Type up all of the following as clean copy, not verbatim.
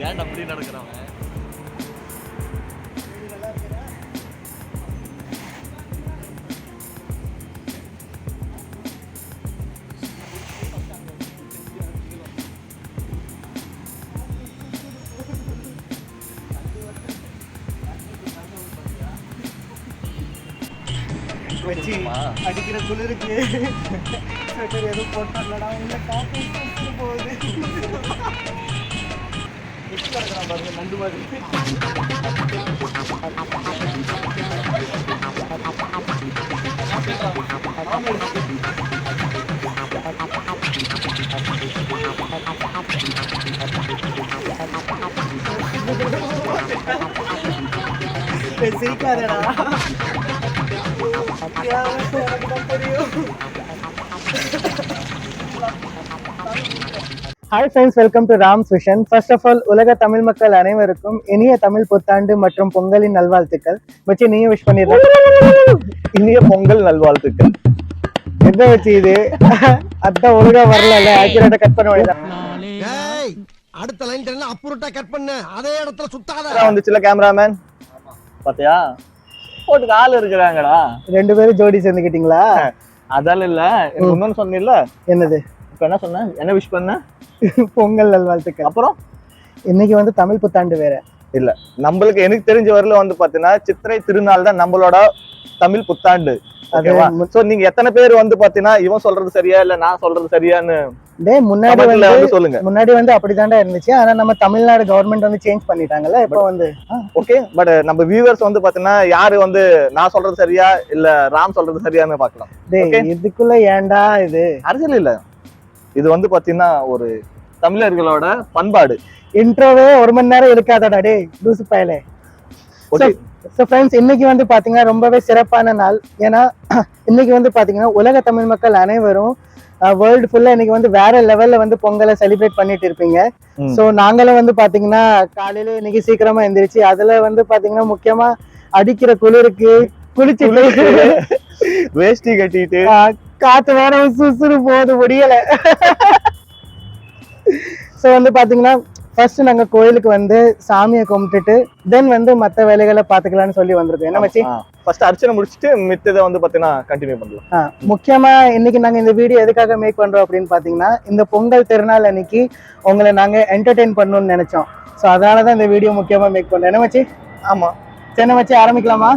ஏன் அப்படி நடக்கிறாங்க? வச்சு அடிக்கிற குளிருக்கு எதுவும் போட்டா இல்லை காப்பி போகுது. பாருங்க நண்டு மாதிரி சிரிக்காதடா. Hi friends, welcome to Ram's vision. First of all உலக தமிழ் மக்கள் அனைவருக்கும் இனிய தமிழ் புத்தாண்டு மற்றும் பொங்கலின் நல்வாழ்த்துக்கள். வச்சு நீங்க விஷ் பண்ணிடுறேன். இனிய பொங்கல் நல்வாழ்த்துக்கள். என்ன வச்சு இது அதான் ஒழுங்கா வரல, ஆக்யூரேட்டா கட் பண்ண வேண்டியதான். அடுத்த லைன் தெரியல, அப்புறட்டா கட் பண்ண அதே இடத்துல சுத்தாத வந்துச்சுல கேமராமேன். பாத்தியா போட்டுக்கு ஆள் இருக்கிறாங்கடா. 2 பேரும் ஜோடி சேர்ந்துக்கிட்டீங்களா? அதால இல்ல, இன்னொன்னு சொன்னில்ல. என்னது? இப்ப என்ன சொன்ன? என்ன விஷ் பண்ண? பொங்கல் நல்வாழ்த்துக்கள். அப்புறம் இன்னைக்கு வந்து தமிழ் புத்தாண்டு வேற இல்ல. நம்மளுக்கு எனக்கு தெரிஞ்ச வரல வந்து பாத்தீங்கன்னா சித்திரை திருநாள் தான் நம்மளோட தமிழ் புத்தாண்டு. சோ நீங்க எத்தனை பேர் வந்து பாத்தீங்கன்னா இவன் சொல்றது சரியா இல்ல நான் சொல்றது சரியான்னு முன்னாடி வந்து அப்படிதாண்டா இருந்துச்சு. ஆனா நம்ம தமிழ்நாடு கவர்மெண்ட் வந்து சேஞ்ச் பண்ணிட்டாங்கல்ல இப்போ வந்து. ஓகே, பட் நம்ம வியூவர்ஸ் வந்து பாத்தீங்கன்னா யாரு வந்து நான் சொல்றது சரியா இல்ல ராம் சொல்றது சரியான்னு பாக்கலாம். இதுக்குள்ள ஏன்டா இது அரசியல் இல்ல, இது வந்து பாத்தீங்கன்னா ஒரு தமிழர்களோட பண்பாடு. இன்ட்ரோவே 1 மணி நேரம் இருக்காதடா டே லூசு பயலே. ஸோ ஃப்ரெண்ட்ஸ், இன்னைக்கு வந்து பாத்தீங்கன்னா ரொம்பவே சிறப்பான நாள். ஏன்னா இன்னைக்கு வந்து பாத்தீங்கன்னா உலக தமிழ் மக்கள் அனைவரும் வேர்ல்டு ஃபுல்லா இன்னைக்கு வந்து வேற லெவல்ல வந்து பொங்கலை செலிப்ரேட் பண்ணிட்டு இருப்பீங்க. சோ நாங்களும் வந்து பாத்தீங்கன்னா காலையில இன்னைக்கு சீக்கிரமா எந்திரிச்சு அதுல வந்து பாத்தீங்கன்னா முக்கியமா அடிக்கிற குளிருக்கு குளிச்சுட்டு வேஷ்டி கட்டிட்டு காத்து வேற சுசுறு போது முடியல. சோ வந்து பாத்தீங்கன்னா ஃபர்ஸ்ட் நாங்க கோயிலுக்கு வந்து சாமியை கும்பிட்டுட்டு தென் வந்து மத்த வேலைகளை பாத்துக்கலாம்னு சொல்லி வந்திருக்கோம். என்ன மச்சி? ஃபர்ஸ்ட் அர்ச்சனை முடிச்சிட்டு மித்ததை வந்து பாத்தீங்கன்னா கண்டினியூ பண்ணலாம். முக்கியமா இன்னைக்கு நாங்க இந்த வீடியோ எதுக்காக மேக் பண்றோம் அப்படின்னு பாத்தீங்கன்னா இந்த பொங்கல் திருநாள் அன்னைக்கு உங்களை நாங்க என்டர்டெயின் பண்ணணும்னு நினைச்சோம். சோ அதனாலதான் இந்த வீடியோ முக்கியமா மேக் பண்றோம். என்ன மச்சி? ஆமா. சென்னை வச்சு ஆரம்பிக்கலாமா?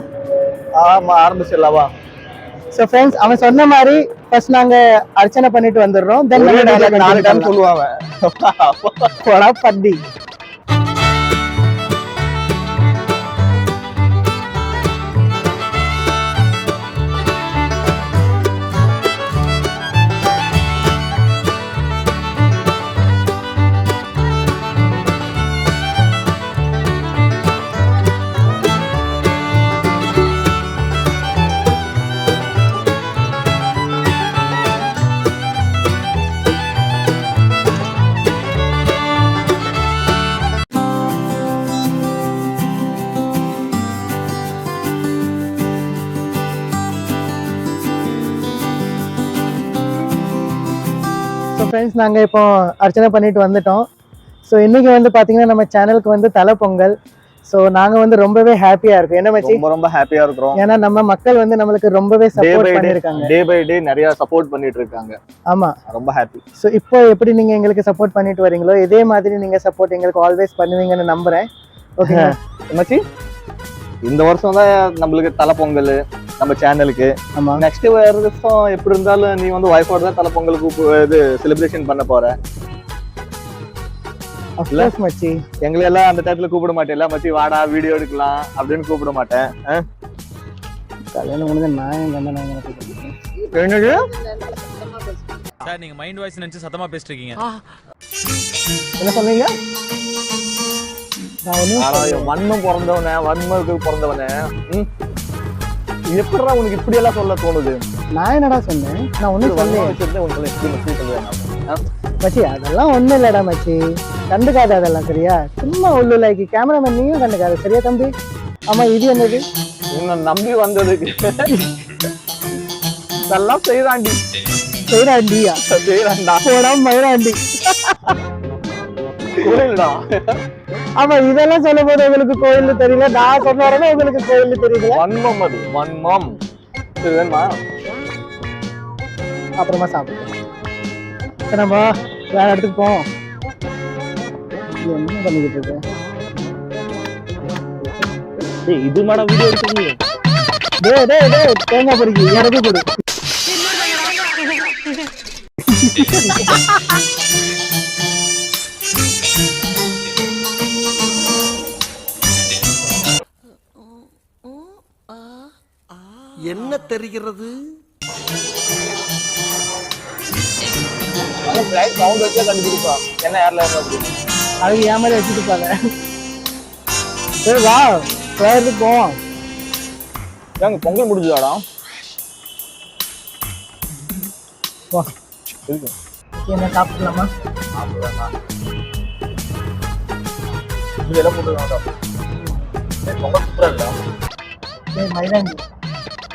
ஆமா, ஆரம்பிச்சிடலாமா? சோ ஃப்ரெண்ட்ஸ், அவன் சொன்ன மாதிரி ஃபர்ஸ்ட் நாங்க அர்ச்சனை பண்ணிட்டு வந்துடுறோம். தென் 4 டைம் சொல்லுவாங்க போடா பட்டி. ஃப்ரெண்ட்ஸ், நாங்கள் இப்போ அர்ச்சனை பண்ணிட்டு வந்துட்டோம். ஸோ இன்னைக்கு வந்து பார்த்தீங்கன்னா நம்ம சேனலுக்கு வந்து தலை பொங்கல். ஸோ நாங்கள் வந்து ரொம்பவே ஹாப்பியாக இருக்கோம். என்ன மச்சி? ரொம்ப ஹாப்பியாக இருக்கிறோம். ஏன்னா நம்ம மக்கள் வந்து நம்மளுக்கு ரொம்பவே சப்போர்ட் பண்ணியிருக்காங்க. டே பை டே நிறைய சப்போர்ட் பண்ணிட்டு இருக்காங்க. ஆமா, ரொம்ப ஹாப்பி. ஸோ இப்போ எப்படி நீங்கள் எங்களுக்கு சப்போர்ட் பண்ணிட்டு வரீங்களோ இதே மாதிரி நீங்கள் சப்போர்ட் எங்களுக்கு ஆல்வேஸ் பண்ணுவீங்கன்னு நம்புறேன். ஓகே மச்சி, இந்த வருஷம் தான் நம்மளுக்கு தலை பொங்கல் நம்ம சேனலுக்கு. ஆமா, நெக்ஸ்ட் வருஷம் எப்படி இருந்தாலும் நீ வந்து வைஃபோட தான் தலை பொங்கலுக்கு இது செலிப்ரேஷன் பண்ண போற. மச்சி, எங்களை எல்லாம் அந்த டைத்துல கூப்பிட மாட்டேன். மச்சி வாடா வீடியோ எடுக்கலாம் அப்படின்னு கூப்பிட மாட்டேன். கல்யாணம் முடிஞ்ச நான் எங்க என்னது சார், நீங்க மைண்ட் வாய்ஸ் நினைச்சு சத்தமா பேசிட்டு இருக்கீங்க. என்ன சொன்னீங்க? வன்மம் பிறந்தவனே, வன்மத்துக்கு பிறந்தவனே, எப்படா உனக்கு இப்படி எல்லாம் சொல்ல தோணுது? நான் என்னடா சொன்னேன்? நான் ஒண்ணும் சொல்லேன் மச்சி. அதெல்லாம் ஒண்ணும் இல்லடா மச்சி, கண்டுக்காத அதெல்லாம். சரியா? சும்மா உள்ளு லைக் கேமராமேன் நீயும் கண்டுக்காத. சரியா தம்பி? ஆமா, இது என்னது? உன்னை நம்பி வந்ததுக்கு நல்லா செய்யறாண்டி செய்யறாண்டியா செய்யறான்டா போடா மயிராண்டி. புரியலடா. ஆமா இதெல்லாம் சொல்லும் போது உங்களுக்கு கோயில் தெரியல, நான் சொன்ன உடனே உங்களுக்கு கோயில் தெரியுது. வன்மம் அது வன்மம். சரி வேணுமா? அப்புறமா சாப்பிடுவோம். சரி நம்ம வேற இடத்துக்கு போவோம். என்ன பண்ணிக்கிட்டு இருக்க? டேய் இது மாடா வீடியோ எடுக்கிறீங்க? டேய் டேய் டேய் தேங்காய் பறிக்கு எனக்கு கொடு. என்ன தெரிகிறது? சவுண்ட் வச்சா கண்டுபிடிப்பா என்ன யாரில் அதுக்கு ஏன் மாதிரி வச்சுட்டு பாரு. சரி வா கோயிலுக்கு போவோம். ஏங்க பொங்கல் முடிஞ்சுதாடா? வா இருக்கு. என்ன சாப்பிடலாமா? இதெல்லாம் போட்டு வேண்டாம். பொங்கல் சூப்பரா இல்ல? ஏய் மயிலாண்டி,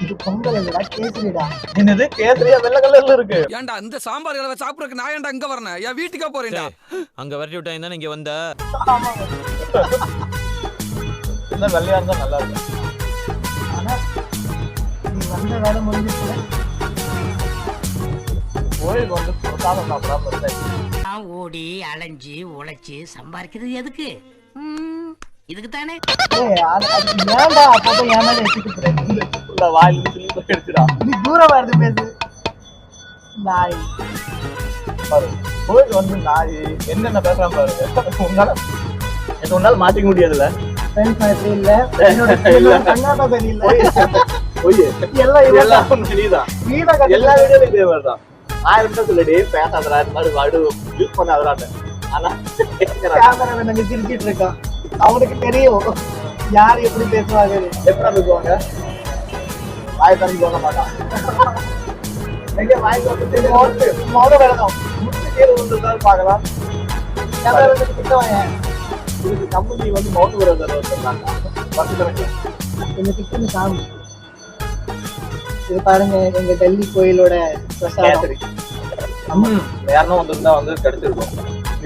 இது பொங்கல் இல்லடா, கேசரிடா. என்னது கேசரியா வெள்ளை கலர்ல இருக்கு? ஏன்டா இந்த சாம்பார் கலவை சாப்பிடறதுக்கு நான் ஏன்டா இங்க வரணும்? என் வீட்டுக்கே போறேன்டா. அங்க வரட்டி விட்டாங்க தானே இங்க வந்த. என்ன வெள்ளையா இருந்தா நல்லா இருக்கும். ஆனா நீ வந்த வேலை முடிஞ்சிச்சுல. கோயில் வந்து பிரசாதம் சாப்பிடாம இருந்தேன். ஓடி அலைஞ்சு உழைச்சு சம்பாதிக்கிறது எதுக்கு? இதுக்கு தானே. ஏன்டா அப்பப்போ ஏன் மேல வச்சுட்டு போற? வாயில சிலிப்பு எடுத்துடா. நீ தூரம் வருது பேசு. நாய் பாரு கோயில் வந்து நாய் என்னென்ன பேசுறான் பாருங்க. உன்னால மாத்திக்க முடியாதுல்ல. ஃப்ரெண்ட்ஸ் மாதிரி இல்ல, என்னோட கண்ணாடா தெரியல. ஓய் எல்லாம் எல்லாம் தெரியுதா? வீடா எல்லா வீடியோலயும் இதே மாதிரி தான். 1000 நிமிஷம் சொல்லி பேசாதரா இந்த மாதிரி வாடு யூஸ் பண்ணாதரான்னு. ஆனா கேமரா நாங்க சிரிச்சிட்டு இருக்கோம். அவனுக்கு தெரியும் யார் எப்படி பேசுவாங்க. எப்படி பேசுவாங்க? வாய் திறந்து போக மாட்டான். எங்க வாய் திறந்து மோத வேணும். முட்டு கீழே விழுந்துருந்தாலும் பார்க்கலாம். கேமரா வந்து திட்டவாங்க. இதுக்கு கம்பெனி வந்து மவுண்ட் விரோதர் வச்சிருந்தாங்க 10 கணக்கு. இந்த திட்டம் சாமி. இது பாருங்க எங்க டெல்லி கோயிலோட பிரசாதம். யாருன்னா வந்திருந்தா வந்து கிடைச்சிருக்கும்.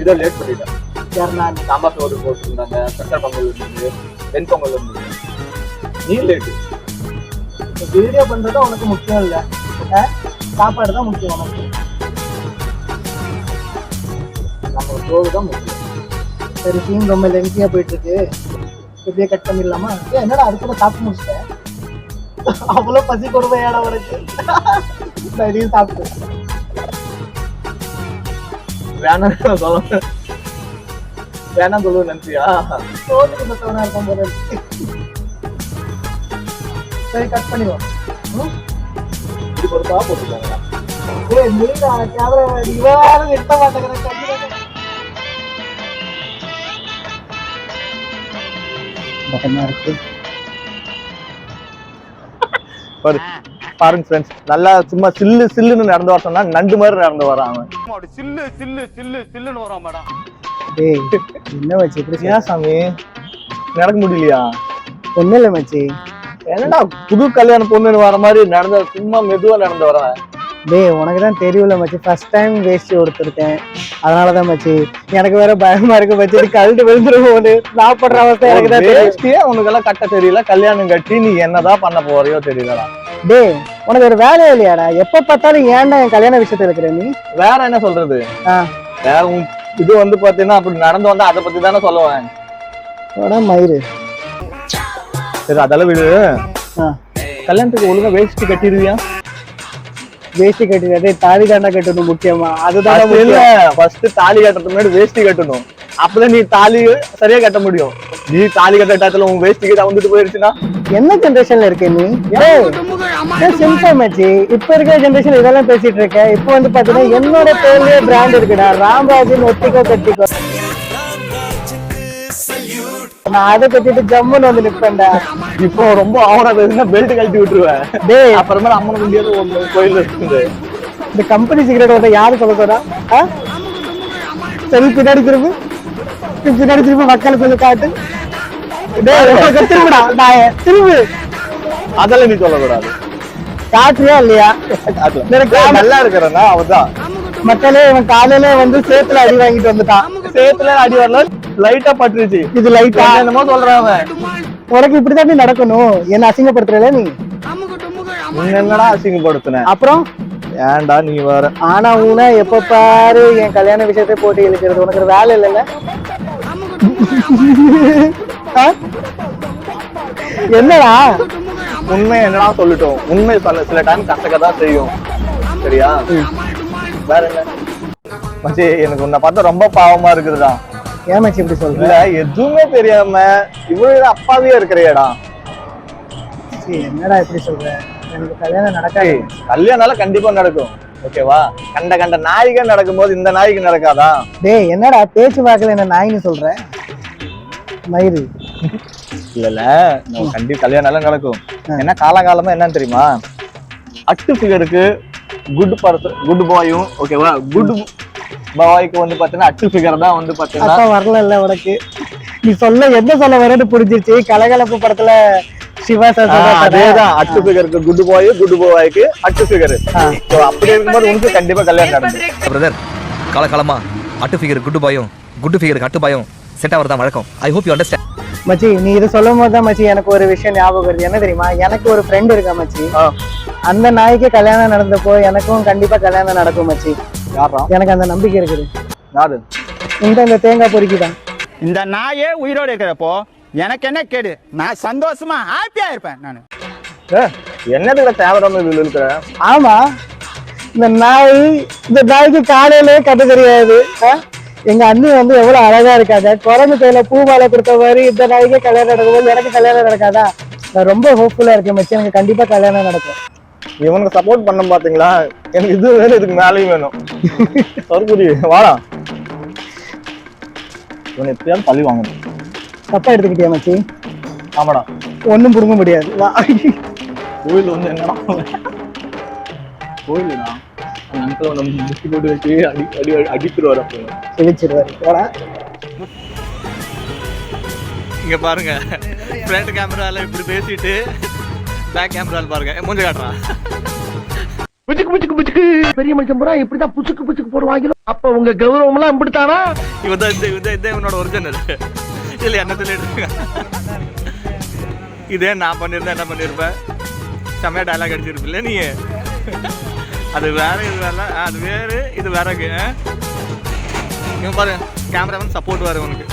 இதோ லேட் பண்ணிட்டேன். நான் சாம்பார் சோறு போட்டுருந்தாங்க, சக்கரை பொங்கல் இருந்தது, வெண் பொங்கல் இருந்தது. நீ லேட்டு. வீடியோ பண்றது உனக்கு முக்கியம் இல்ல, சாப்பாடு தான் முக்கியம் உனக்கு. நம்ம சோறு தான் முக்கியம். சரி சீன் ரொம்ப லென்த்தியா போயிட்டு இருக்கு, இப்படியே கட் பண்ணிடலாமா? என்னடா அதுக்குள்ள சாப்பிட்டு முடிச்சிட்டேன். அவ்வளவு பசி கொடுமையாட உனக்கு. நிறைய சாப்பிட்டு வேணாம் சொல்ல வேணாம் சொல்லுவேன் நினைச்சியா? சோத்துக்கு மத்தவனா இருக்கும் போது. சரி கட் பண்ணிடுவோம். இது பொறுத்தா போட்டுக்கோங்க. ஏய் நீடா கேமரா இவரால நிறுத்த மாட்டேங்கிறேன். பக்கமா இருக்கு பாருங்க ஃப்ரெண்ட்ஸ், நல்லா சும்மா சில்லு சில்லுன்னு நடந்து வர சொன்னா நண்டு மாதிரி நடந்து வரான். அப்படி சில்லு சில்லு சில்லு சில்லுன்னு வரான் மேடம். ஏய் என்ன மச்சி இப்படி ஏன் சாமி நடக்க முடியலையா? ஒண்ணும் இல்ல மச்சி. என்னடா புது கல்யாண பொண்ணு வர மாதிரி நடந்த சும்மா மெதுவா நடந்து வரேன். டேய் உனக்கு தான் தெரியல மச்சி, ஃபர்ஸ்ட் டைம் வேஸ்ட் கொடுத்துருக்கேன், அதனாலதான் மச்சி. எனக்கு வேற பயமா இருக்கு மச்சி, கழுட்டு விழுந்துருவோன்னு. நான் படுற அவஸ்தை எனக்கு தான் தெரியும். உனக்கு எல்லாம் கட்ட தெரியல, கல்யாணம் கட்டி நீ என்னதான் பண்ண போறியோ தெரியலடா. டேய் உனக்கு ஒரு வேலையே இல்லையாடா? எப்ப பார்த்தாலும் ஏன்டா என் கல்யாண விஷயத்துல இருக்கிற நீ? வேற என்ன சொல்றது? வேற இது வந்து பாத்தீங்கன்னா அப்படி நடந்து வந்தா அதை பத்தி தானே சொல்லுவேன். மயிறு சரி அதெல்லாம் விடு. கல்யாணத்துக்கு ஒழுங்கா வேஷ்டி கட்டிடுவியா? வேஷ்டி கட்டிட்டு தாலி தாண்டா கட்டணும் முக்கியமா? அதுதான் இல்ல, ஃபர்ஸ்ட் தாலி கட்டுறதுக்கு முன்னாடி வேஷ்டி கட்டணும். அப்பதான் நீ தாலி சரியா கட்ட முடியும். நீ தாலி கட்டத்துல உன் வேஷ்டி கிட்ட வந்துட்டு போயிருச்சுன்னா என்ன ஜெனரேஷன்ல இருக்க நீ? சிம்பிள் மச்சி, இப்ப இருக்கிற ஜெனரேஷன் இதெல்லாம் பேசிட்டு இருக்க. இப்ப வந்து பாத்தீங்கன்னா என்னோட பேர்லயே பிராண்ட் இருக்குடா, ராம்ராஜின் ஒத்திக்கோ கட்டிக்கோ. நான் அதை கட்டிட்டு ஜம்முன்னு வந்து நிப்பேன்டா. இப்போ ரொம்ப ஆவரா பேசுனா பெல்ட் கழட்டி விட்டுருவேன். டேய் அப்புறமா அம்மன் முடியாது ஒண்ணு கோயில் இருக்குது. இந்த கம்பெனி சிகரெட் வந்து யாரு சொல்ல போறா? சரி பின்னாடி திரும்பு, பின்னாடி திரும்ப மக்களுக்கு கொஞ்சம் காட்டு. திரும்புடா நாய திரும்பு. அதெல்லாம் நீ சொல்லக்கூடாது. காட்டுறியா இல்லையா? நல்லா இருக்கிறேன்னா அவதான் மக்களே இவன் காலையில வந்து சேத்துல அடி வாங்கிட்டு வந்துட்டான். சேத்துல அடி வரல, லைட்டா பட்டுருச்சு. இது லைட்டா என்னமோ சொல்றாங்க. உனக்கு இப்படிதான் நடக்கணும். என்ன அசிங்கப்படுத்துறல நீ? என்னடா அசிங்கப்படுத்தின? அப்புறம் ஏன்டா நீ வேற. ஆனா உன எப்ப பாரு என் கல்யாண விஷயத்தை போட்டு இழுக்கிறது. உனக்கு ஒரு வேலை இல்லைல்ல? என்னடா உண்மை என்னடா சொல்லட்டும், உண்மை சொல்ல சில டைம் கசக்கதான் செய்யும். சரியா? வேற என்ன மச்சி, எனக்கு உன்னை பார்த்தா ரொம்ப பாவமா இருக்குதுடா. ஏன் மச்சி இப்படி சொல்ற? இல்ல எதுவுமே தெரியாம இவ்வளவு அப்பாவே இருக்கிறியடா. என்னடா இப்படி சொல்ற? எனக்கு கல்யாணம் நடக்காது. கல்யாணம் கண்டிப்பா நடக்கும். ஓகேவா? கண்ட கண்ட நாய்க்கு நடக்கும்போது இந்த நாய்க்கு நடக்காதா? டேய் என்னடா பேச்சு வாக்குல என்ன நாயின்னு சொல்ற? மயிறு இல்ல கண்டிப்பா கல்யாணம் நடக்கும். ஏன்னா காலகாலமா என்னன்னு தெரியுமா, அட்டு ஃபிகருக்கு குட் பாயும், ஓகேவா, குட் பாய்க்கு வந்து பாத்தீங்கன்னா அட்டு ஃபிகர் தான் வந்து பாத்தீங்கன்னா வரல இல்ல உனக்கு. நீ சொல்ல என்ன சொல்ல வரேன்னு புரிஞ்சிருச்சு. கலகலப்பு படத்துல சிவா சார் அதேதான். அட்டு ஃபிகருக்கு குட் பாய்க்கு அட்டு ஃபிகர். அப்படி இருக்கும்போது உனக்கு கண்டிப்பா கல்யாணம் நடக்கும். பிரதர், காலகாலமா அட்டு ஃபிகர் குட் பாயும், குட் ஃபிகருக்கு அட்டு பாயும் செட் ஆவறது தான் வழக்கம். I hope you understand. மச்சி நீ இது சொல்லும் போது தான் மச்சி எனக்கு ஒரு விஷயம் ஞாபகம் வருது. என்ன தெரியுமா, எனக்கு ஒரு ஃப்ரெண்ட் இருக்கா மச்சி. அந்த நாய்க்கு கல்யாணம் நடந்தப்போ எனக்கும் கண்டிப்பா கல்யாணம் நடக்கும் மச்சி. எனக்கு அந்த நம்பிக்கை இருக்குது. யாரு? இந்த தேங்காய் பொறுக்கிதான். இந்த நாயே உயிரோடு இருக்கிறப்போ எனக்கு என்ன கேடு? நான் சந்தோஷமா ஹாப்பியா இருப்பேன். நான் என்னதுல தேவையான இருக்கிற? ஆமா, இந்த நாய்க்கு காலையிலே கட்ட தெரியாது. எங்க அண்ணி வந்து எவ்வளவு அழகா இருக்காங்க. குரங்கு கையில பூமாலை கொடுத்த மாதிரி இந்த நாய்க்கே கல்யாணம் நடக்கும்போது எனக்கு கல்யாணம் நடக்காதா? நான் ரொம்ப ஹோப்ஃபுல்லா இருக்கேன் மச்சி. எனக்கு கண்டிப்பா கல்யாணம் நடக்கும். இவனுக்கு சப்போர்ட் பண்ண பாத்தீங்களா? எனக்கு இது வேணும், இதுக்கு மேலேயும் வேணும். சருக்குடி வாடா. இவனை எப்படியாவது பழி வாங்கணும். தப்பா எடுத்துக்கிட்டியா மச்சி? ஆமாடா, ஒண்ணும் புடுங்க முடியாது. கோயில் வந்து என்னடா கோயிலுடா, அங்கிள் நம்ம முட்டி போட்டு வச்சு அடித்துருவாரு. அப்போ சிரிச்சிருவாரு. போடா. இங்க பாருங்க, ஃப்ரண்ட் கேமரால இப்படி பேசிட்டு பேக் கேமரால பாருங்க மூஞ்ச காட்டுறான். பெரிய மனுஷன் பூரா இப்படிதான் புச்சுக்கு போடுவாங்க. அப்ப உங்க கௌரவம் எல்லாம் இப்படித்தானா? இவன் தான் இவனோட ஒரிஜினல். இல்ல என்ன சொல்லிட்டு இதே நான் பண்ணிருந்தேன் என்ன பண்ணிருப்பேன்? செம்மையா டைலாக் அடிச்சிருப்பில்ல நீ. அது வேற, இது வேற, அது வேறு, இது வேற. இவன் பாரு கேமராமேன் சப்போர்ட் வேற உனக்கு.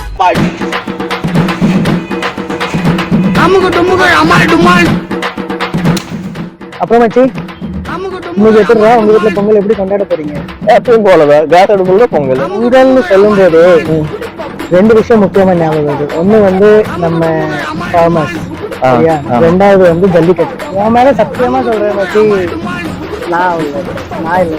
அப்புறம் மச்சி உங்களுக்கு எப்படி உங்க வீட்டுல பொங்கல் எப்படி கொண்டாட போறீங்க? எப்பயும் போலதான் கேஸ் அடுப்புல பொங்கல். பொங்கல்னு சொல்லும் போது ரெண்டு விஷயம் முக்கியமா ஞாபகம் வருது. ஒண்ணு வந்து நம்ம ஃபார்மர்ஸ், சரியா? ரெண்டாவது வந்து ஜல்லிக்கட்டு. உன் மேல சத்தியமா சொல்றேன் மச்சி, நான் இல்லை